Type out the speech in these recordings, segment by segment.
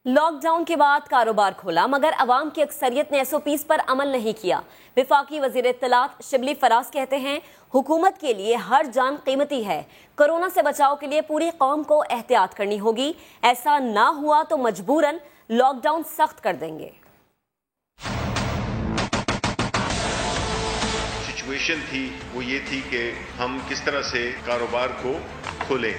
Lock down کے بعد کاروبار کھولا مگر عوام کی اکثریت نے SOPs پر عمل نہیں کیا۔ وفاقی وزیر اطلاعات شبلی فراز کہتے ہیں حکومت کے لیے ہر جان قیمتی ہے، کورونا سے بچاؤ کے لیے پوری قوم کو احتیاط کرنی ہوگی، ایسا نہ ہوا تو مجبوراً لاک ڈاؤن سخت کر دیں گے۔ سچویشن تھی وہ یہ تھی کہ ہم کس طرح سے کاروبار کو کھولیں،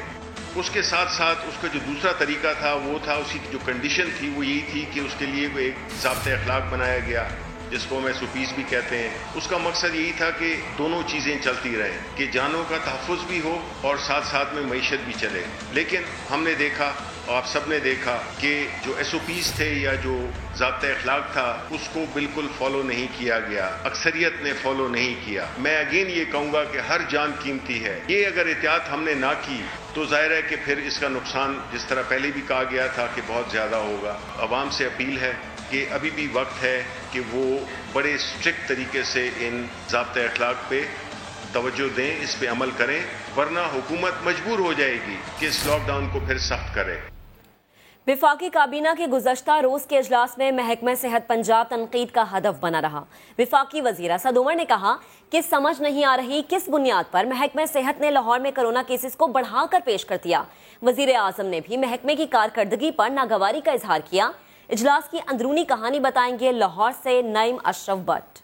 اس کے ساتھ ساتھ اس کا جو دوسرا طریقہ تھا وہ تھا، اسی کی جو کنڈیشن تھی وہ یہی تھی کہ اس کے لیے ایک ضابطۂ اخلاق بنایا گیا جس کو ہم SOPs بھی کہتے ہیں۔ اس کا مقصد یہی تھا کہ دونوں چیزیں چلتی رہیں، کہ جانوں کا تحفظ بھی ہو اور ساتھ ساتھ میں معیشت بھی چلے۔ لیکن ہم نے دیکھا اور آپ سب نے دیکھا کہ جو SOPs تھے یا جو ضابطۂ اخلاق تھا اس کو بالکل فالو نہیں کیا گیا، اکثریت نے فالو نہیں کیا۔ میں اگین یہ کہوں گا کہ ہر جان قیمتی ہے، یہ اگر احتیاط ہم نے نہ کی تو ظاہر ہے کہ پھر اس کا نقصان جس طرح پہلے بھی کہا گیا تھا کہ بہت زیادہ ہوگا۔ عوام سے اپیل ہے کہ ابھی بھی وقت ہے کہ وہ بڑے اسٹرکٹ طریقے سے ان ضابطۂ اخلاق پہ توجہ دیں، اس پہ عمل کریں، ورنہ حکومت مجبور ہو جائے گی کہ اس لاک ڈاؤن کو پھر سخت کرے۔ وفاقی کابینہ کے گزشتہ روز کے اجلاس میں محکمہ صحت پنجاب تنقید کا ہدف بنا رہا۔ وفاقی وزیر اسد عمر نے کہا کہ سمجھ نہیں آ رہی کس بنیاد پر محکمہ صحت نے لاہور میں کورونا کیسز کو بڑھا کر پیش کر دیا۔ وزیر اعظم نے بھی محکمے کی کارکردگی پر ناگواری کا اظہار کیا۔ اجلاس کی اندرونی کہانی بتائیں گے لاہور سے نعیم اشرف بٹ۔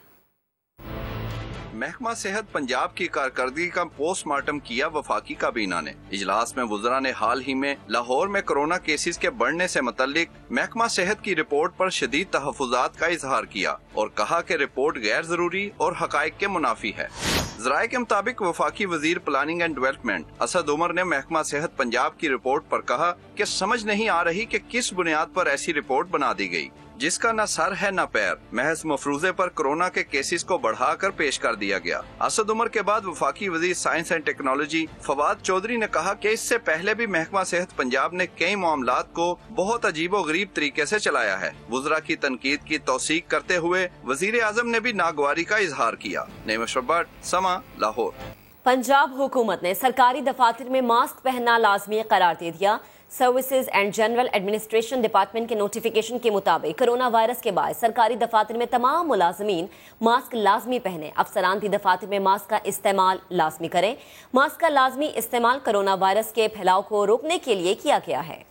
محکمہ صحت پنجاب کی کارکردگی کا پوسٹ مارٹم کیا وفاقی کابینہ نے۔ اجلاس میں وزراء نے حال ہی میں لاہور میں کورونا کیسز کے بڑھنے سے متعلق محکمہ صحت کی رپورٹ پر شدید تحفظات کا اظہار کیا اور کہا کہ رپورٹ غیر ضروری اور حقائق کے منافی ہے۔ ذرائع کے مطابق وفاقی وزیر planning and development Asad Umar نے محکمہ صحت پنجاب کی رپورٹ پر کہا کہ سمجھ نہیں آ رہی کہ کس بنیاد پر ایسی رپورٹ بنا دی گئی جس کا نہ سر ہے نہ پیر، محض مفروضے پر کورونا کے کیسز کو بڑھا کر پیش کر دیا گیا۔ اسد عمر کے بعد وفاقی وزیر science and technology Fawad Chaudhry نے کہا کہ اس سے پہلے بھی محکمہ صحت پنجاب نے کئی معاملات کو بہت عجیب و غریب طریقے سے چلایا ہے۔ وزراء کی تنقید کی توثیق کرتے ہوئے وزیر اعظم نے بھی ناگواری کا اظہار کیا۔ نعیم اشرف بٹ، سما، لاہور۔ پنجاب حکومت نے سرکاری دفاتر میں ماسک پہننا لازمی قرار دے دیا۔ Services and general administration department کے نوٹیفیکیشن کے مطابق کورونا وائرس کے باعث سرکاری دفاتر میں تمام ملازمین ماسک لازمی پہنیں۔ افسران بھی دفاتر میں ماسک کا استعمال لازمی کریں۔ ماسک کا لازمی استعمال کورونا وائرس کے پھیلاؤ کو روکنے کے لیے کیا گیا ہے۔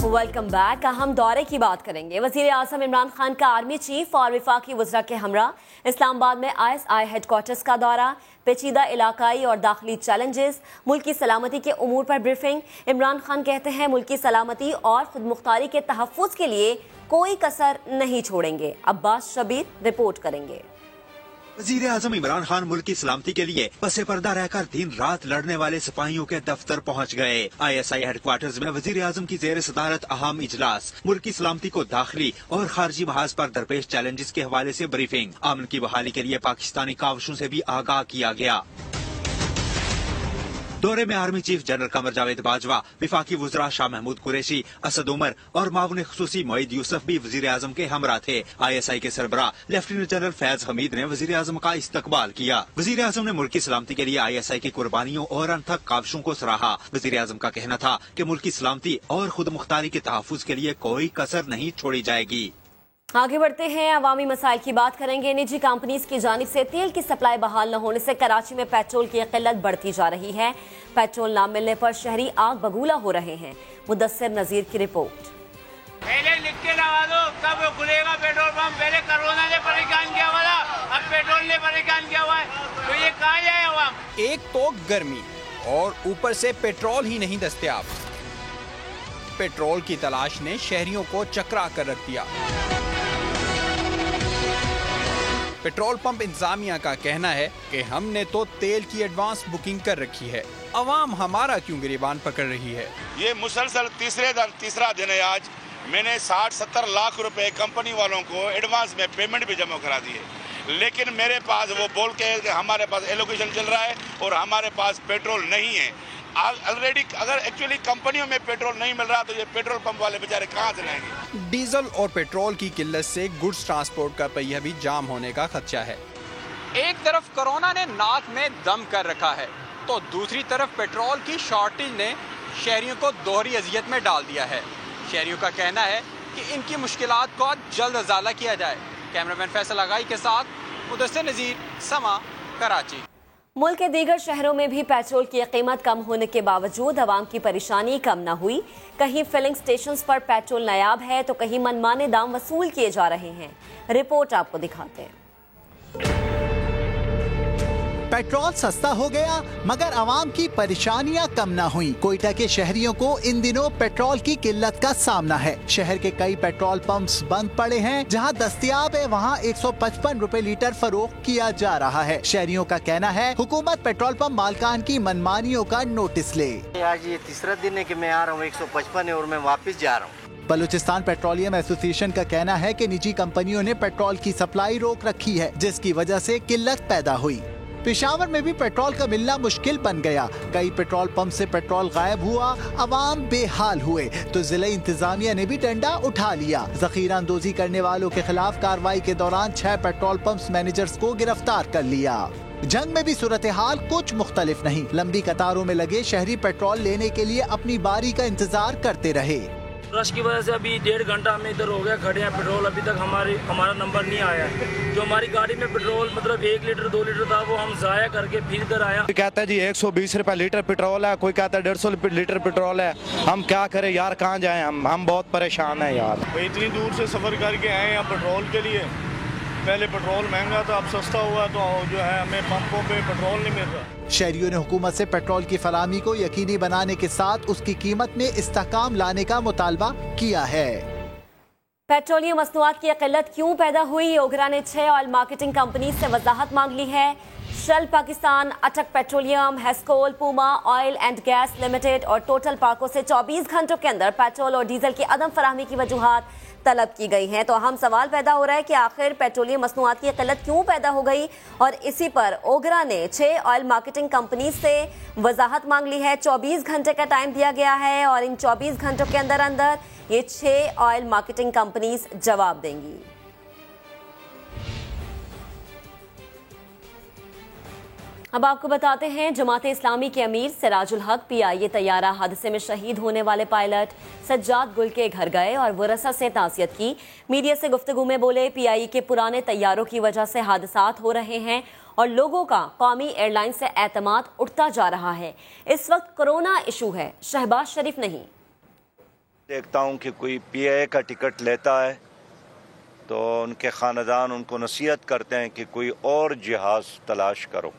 Welcome back. اہم دورے کی بات کریں گے۔ وزیر اعظم عمران خان کا آرمی چیف اور وفاقی وزراء کے ہمراہ اسلام آباد میں ISI ہیڈ کوارٹرز کا دورہ، پیچیدہ علاقائی اور داخلی چیلنجز، ملکی سلامتی کے امور پر بریفنگ۔ عمران خان کہتے ہیں ملکی سلامتی اور خود مختاری کے تحفظ کے لیے کوئی کسر نہیں چھوڑیں گے۔ عباس شبیر رپورٹ کریں گے۔ وزیر اعظم عمران خان ملک کی سلامتی کے لیے پس پردہ رہ کر دن رات لڑنے والے سپاہیوں کے دفتر پہنچ گئے۔ ISI ہیڈ کوارٹرز میں وزیر اعظم کی زیر صدارت اہم اجلاس، ملک کی سلامتی کو داخلی اور خارجی محاذ پر درپیش چیلنجز کے حوالے سے بریفنگ، امن کی بحالی کے لیے پاکستانی کاوشوں سے بھی آگاہ کیا گیا۔ دورے میں army chief general Qamar Javed Bajwa, وفاقی وزراء شاہ محمود قریشی، اسد عمر اور معاون خصوصی معید یوسف بھی وزیر اعظم کے ہمراہ تھے۔ ISI کے سربراہ لیفٹیننٹ جنرل فیض حمید نے وزیر اعظم کا استقبال کیا۔ وزیر اعظم نے ملک کی سلامتی کے لیے ISI کی قربانیوں اور انتھک کاوشوں کو سراہا۔ وزیر اعظم کا کہنا تھا کہ ملک کی سلامتی اور خود مختاری کے تحفظ کے لیے کوئی کسر نہیں چھوڑی جائے گی۔ آگے بڑھتے ہیں، عوامی مسائل کی بات کریں گے۔ نجی کمپنیز کی جانب سے تیل کی سپلائی بحال نہ ہونے سے کراچی میں پیٹرول کی قلت بڑھتی جا رہی ہے۔ پیٹرول نہ ملنے پر شہری آگ بگولہ ہو رہے ہیں۔ مدثر نذیر کی رپورٹ۔ پہلے لکھ کے لگا دو کب کھلے گا پیٹرول پمپ، پہلے کرونا نے پریشان کیا ہوا تھا، اب پیٹرول نے پریشان کیا ہوا ہے، تو یہ کہاں جائے عوام؟ ایک تو گرمی اور اوپر سے پیٹرول ہی نہیں دستیاب۔ پیٹرول کی تلاش نے شہریوں کو چکرا کر رکھ دیا۔ پیٹرول پمپ انتظامیہ کا کہنا ہے کہ ہم نے تو تیل کی ایڈوانس بکنگ کر رکھی ہے، عوام ہمارا کیوں گریبان پکڑ رہی ہے؟ یہ مسلسل تیسرا دن ہے آج۔ میں نے 60-70 لاکھ روپے کمپنی والوں کو ایڈوانس میں پیمنٹ بھی جمع کرا دی ہے، لیکن میرے پاس وہ بول کے کہ ہمارے پاس ایلوکیشن چل رہا ہے اور ہمارے پاس پیٹرول نہیں ہے۔ آلریڈی اگر ایکچولی کمپنیوں میں پیٹرول نہیں مل رہا تو یہ پیٹرول پمپ والے بیچارے کہاں سے لائیں گے؟ ڈیزل اور پیٹرول کی قلت سے گڈز ٹرانسپورٹ کا پہیہ بھی جام ہونے کا خدشہ ہے۔ ایک طرف کورونا نے ناک میں دم کر رکھا ہے تو دوسری طرف پیٹرول کی شارٹیج نے شہریوں کو دوہری اذیت میں ڈال دیا ہے۔ شہریوں کا کہنا ہے کہ ان کی مشکلات کو جلد ازالہ کیا جائے۔ کیمرہ مین فیصل آغائی کے ساتھ مدثر نذیر، سما، کراچی۔ ملک کے دیگر شہروں میں بھی پیٹرول کی قیمت کم ہونے کے باوجود عوام کی پریشانی کم نہ ہوئی۔ کہیں فلنگ سٹیشنز پر پیٹرول نایاب ہے تو کہیں منمانے دام وصول کیے جا رہے ہیں۔ رپورٹ آپ کو دکھاتے ہیں۔ پیٹرول سستا ہو گیا مگر عوام کی پریشانیاں کم نہ ہوئیں۔ کوئٹہ کے شہریوں کو ان دنوں پیٹرول کی قلت کا سامنا ہے۔ شہر کے کئی پیٹرول پمپس بند پڑے ہیں، جہاں دستیاب ہے وہاں 155 روپے لیٹر فروخت کیا جا رہا ہے۔ شہریوں کا کہنا ہے حکومت پیٹرول پمپ مالکان کی منمانیوں کا نوٹس لے۔ آج یہ تیسرا دن ہے کہ میں آ رہا ہوں، 155 ہے اور میں واپس جا رہا ہوں۔ بلوچستان پیٹرولیم ایسوسی ایشن کا کہنا ہے کہ نجی کمپنیوں نے پیٹرول کی سپلائی روک رکھی ہے، جس کی وجہ سے قلت پیدا ہوئی۔ پشاور میں بھی پیٹرول کا ملنا مشکل بن گیا۔ کئی پیٹرول پمپ سے پیٹرول غائب ہوا، عوام بے حال ہوئے تو ضلع انتظامیہ نے بھی ڈنڈا اٹھا لیا۔ ذخیرہ اندوزی کرنے والوں کے خلاف کارروائی کے دوران 6 پیٹرول پمپس مینیجرز کو گرفتار کر لیا۔ جنگ میں بھی صورتحال کچھ مختلف نہیں۔ لمبی قطاروں میں لگے شہری پیٹرول لینے کے لیے اپنی باری کا انتظار کرتے رہے۔ رش کی وجہ سے ابھی 1.5 گھنٹہ ہمیں ادھر ہو گیا کھڑے ہیں، پیٹرول ابھی تک ہمارا نمبر نہیں آیا ہے۔ جو ہماری گاڑی میں پیٹرول مطلب 1 لیٹر 2 لیٹر تھا وہ ہم ضائع کر کے پھر ادھر آیا۔ کوئی کہتا ہے جی 120 روپے لیٹر پیٹرول ہے، کوئی کہتا ہے 150 لیٹر پیٹرول ہے۔ ہم کیا کریں یار، کہاں جائیں ہم بہت پریشان ہیں یار۔ اتنی دور سے سفر کر کے آئے ہیں پیٹرول کے لیے۔ پہلے پیٹرول مہنگا تھا، اب سستا ہوا تو جو ہے ہمیں پمپوں پہ پیٹرول نہیں مل رہا۔ شہریوں نے حکومت سے پیٹرول کی فراہمی کو یقینی بنانے کے ساتھ اس کی قیمت میں استحکام لانے کا مطالبہ کیا ہے۔ پیٹرولیم مصنوعات کی قلت کیوں پیدا ہوئی؟ اوگرا نے 6 آئل مارکیٹنگ کمپنیز سے وضاحت مانگ لی ہے۔ Shell Pakistan, Attock Petroleum, Hascol, Puma Oil and Gas Limited اور ٹوٹل پاکو سے 24 گھنٹوں کے اندر پیٹرول اور ڈیزل کی عدم فراہمی کی وجوہات طلب کی گئی ہیں۔ تو اہم سوال پیدا ہو رہا ہے کہ آخر پیٹرولیم مصنوعات کی قلت کیوں پیدا ہو گئی، اور اسی پر اوگرا نے 6 آئل مارکیٹنگ کمپنیز سے وضاحت مانگ لی ہے۔ 24 گھنٹے کا ٹائم دیا گیا ہے اور ان 24 گھنٹوں کے اندر یہ 6 آئل مارکیٹنگ کمپنیز جواب دیں گی۔ اب آپ کو بتاتے ہیں جماعت اسلامی کے امیر سراج الحق پی آئی اے طیارہ حادثے میں شہید ہونے والے پائلٹ سجاد گل کے گھر گئے اور ورثہ سے تعزیت کی۔ میڈیا سے گفتگو میں بولے پی آئی اے کے پرانے طیاروں کی وجہ سے حادثات ہو رہے ہیں اور لوگوں کا قومی ایئر لائن سے اعتماد اٹھتا جا رہا ہے۔ اس وقت کرونا ایشو ہے، شہباز شریف نہیں۔ دیکھتا ہوں کہ کوئی پی آئی اے کا ٹکٹ لیتا ہے تو ان کے خاندان ان کو نصیحت کرتے ہیں کہ کوئی اور جہاز تلاش کرو۔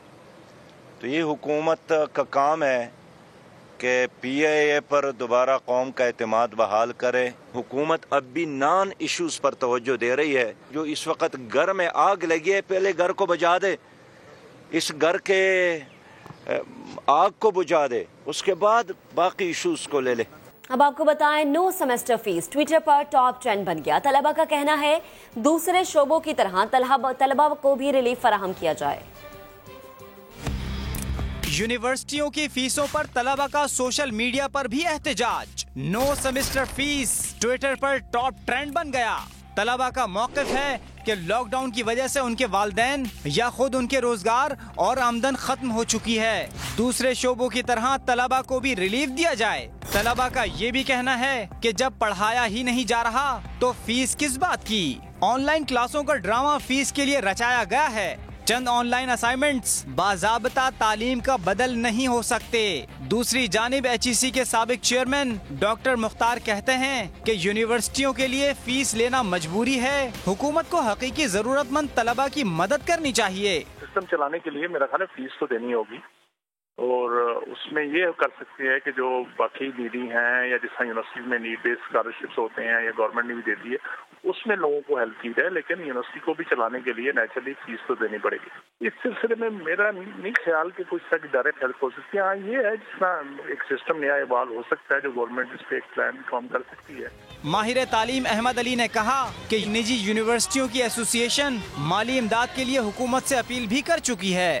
تو یہ حکومت کا کام ہے کہ پی آئی اے پر دوبارہ قوم کا اعتماد بحال کرے۔ حکومت اب بھی نان ایشوز پر توجہ دے رہی ہے۔ جو اس وقت گھر میں آگ لگی ہے پہلے گھر کو بجھا دے، اس گھر کے آگ کو بجھا دے، اس کے بعد باقی ایشوز کو لے لے۔ اب آپ کو بتائیں نو سیمسٹر فیس ٹویٹر پر ٹاپ ٹرینڈ بن گیا۔ طلبہ کا کہنا ہے دوسرے شعبوں کی طرح طلبہ کو بھی ریلیف فراہم کیا جائے۔ یونیورسٹیوں کی فیسوں پر طلبہ کا سوشل میڈیا پر بھی احتجاج۔ نو سیمسٹر فیس ٹویٹر پر ٹاپ ٹرینڈ بن گیا۔ طلبہ کا موقف ہے کہ لاک ڈاؤن کی وجہ سے ان کے والدین یا خود ان کے روزگار اور آمدن ختم ہو چکی ہے، دوسرے شعبوں کی طرح طلبہ کو بھی ریلیف دیا جائے۔ طلبہ کا یہ بھی کہنا ہے کہ جب پڑھایا ہی نہیں جا رہا تو فیس کس بات کی؟ آن لائن کلاسوں کا ڈرامہ فیس کے لیے رچایا گیا ہے۔ چند آن لائن اسائنمنٹس باضابطہ تعلیم کا بدل نہیں ہو سکتے۔ دوسری جانب ایچ ای سی کے سابق چیئرمین ڈاکٹر مختار کہتے ہیں کہ یونیورسٹیوں کے لیے فیس لینا مجبوری ہے، حکومت کو حقیقی ضرورت مند طلبہ کی مدد کرنی چاہیے۔ سسٹم چلانے کے لیے میرا خیال ہے فیس تو دینی ہوگی، اور اس میں یہ کر سکتی ہے کہ جو باقی نیڈی ہیں یا جس طرح یونیورسٹی میں نیڈ بیس اسکالرشپس ہوتے ہیں یا گورنمنٹ نے بھی دیتی ہے اس میں لوگوں کو ہیلپ کی جائے، لیکن یونیورسٹی کو بھی چلانے کے لیے نیچرلی فیس تو دینی پڑے گی۔ اس سلسلے میں میرا نہیں خیال کہ کچھ تک ڈائریکٹ ہیلپ ہو سکتی ہے۔ ہاں یہ ہے جس طرح ایک سسٹم نیا ایوالو ہو سکتا ہے جو گورنمنٹ اس پہ ایک پلان کام کر سکتی ہے۔ ماہر تعلیم احمد علی نے کہا کہ نجی یونیورسٹیوں کی ایسوسی ایشن مالی امداد کے لیے حکومت سے اپیل بھی کر چکی ہے۔